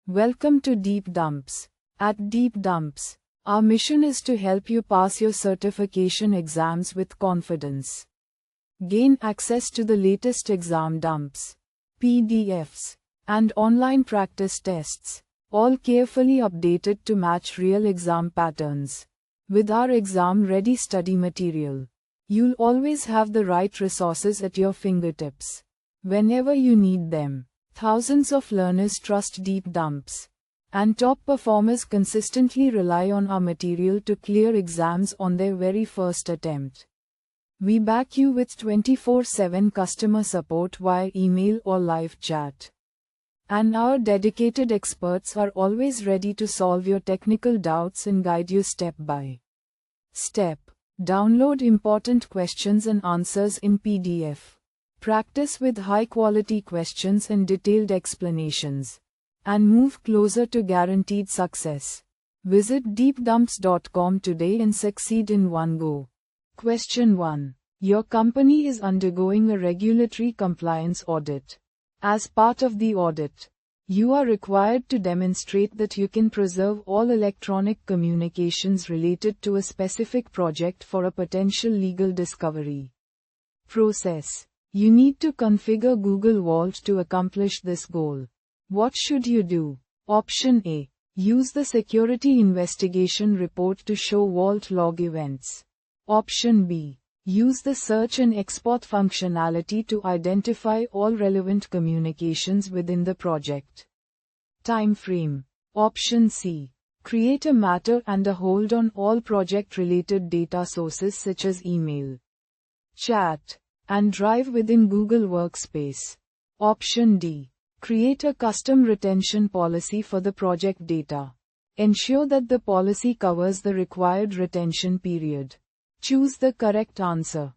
Welcome to Deep Dumps. At Deep Dumps, our mission is to help you pass your certification exams with confidence. Gain access to the latest exam dumps, PDFs, and online practice tests, all carefully updated to match real exam patterns. With our exam-ready study material, you'll always have the right resources at your fingertips whenever you need them. Thousands of learners trust Deep Dumps, and top performers consistently rely on our material to clear exams on their very first attempt. We back you with 24/7 customer support via email or live chat. And our dedicated experts are always ready to solve your technical doubts and guide you step by step. Download important questions and answers in PDF. Practice with high-quality questions and detailed explanations, and move closer to guaranteed success. Visit deepdumps.com today and succeed in one go. Question 1. Your company is undergoing a regulatory compliance audit. As part of the audit, you are required to demonstrate that you can preserve all electronic communications related to a specific project for a potential legal discovery. Process. You need to configure Google Vault to accomplish this goal. What should you do? Option A. Use the Security Investigation Report to show Vault log events. Option B. Use the Search and Export functionality to identify all relevant communications within the project. Time frame. Option C. Create a matter and a hold on all project-related data sources such as email, chat, and Drive within Google Workspace. Option D. Create a custom retention policy for the project data. Ensure that the policy covers the required retention period. Choose the correct answer.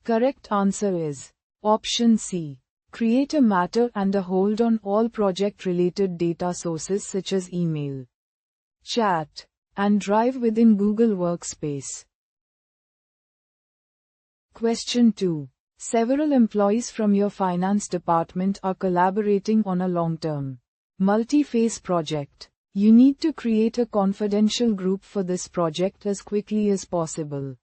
Correct answer is Option C. Create a matter and a hold on all project-related data sources such as email, chat, and Drive within Google Workspace. Question 2. Several employees from your finance department are collaborating on a long-term, multi-phase project. You need to create a confidential group for this project as quickly as possible.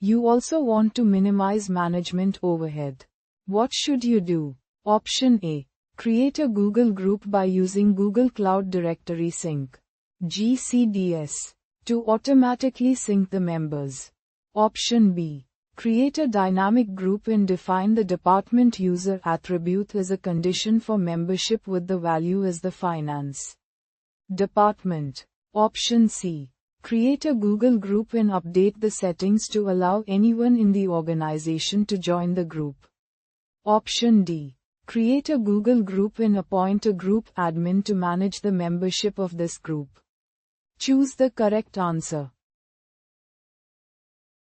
You also want to minimize management overhead. What should you do? Option A. Create a Google group by using Google Cloud Directory Sync, GCDS, to automatically sync the members. Option B. Create a dynamic group and define the department user attribute as a condition for membership with the value as the finance department. Option C. Create a Google group and update the settings to allow anyone in the organization to join the group. Option D. Create a Google group and appoint a group admin to manage the membership of this group. Choose the correct answer.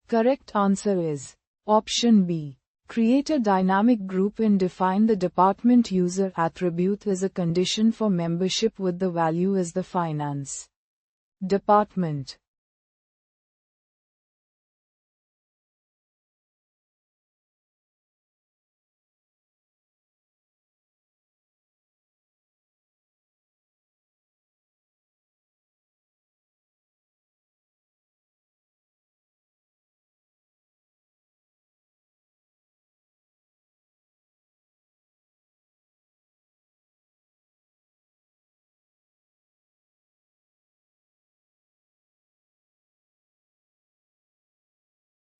Correct answer is Option B. Create a dynamic group and define the department user attribute as a condition for membership with the value as the finance department.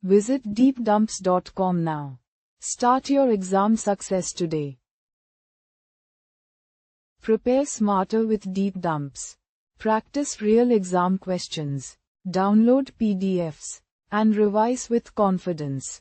Visit deepdumps.com now. Start your exam success today. Prepare smarter with Deep Dumps. Practice real exam questions. Download PDFs and revise with confidence.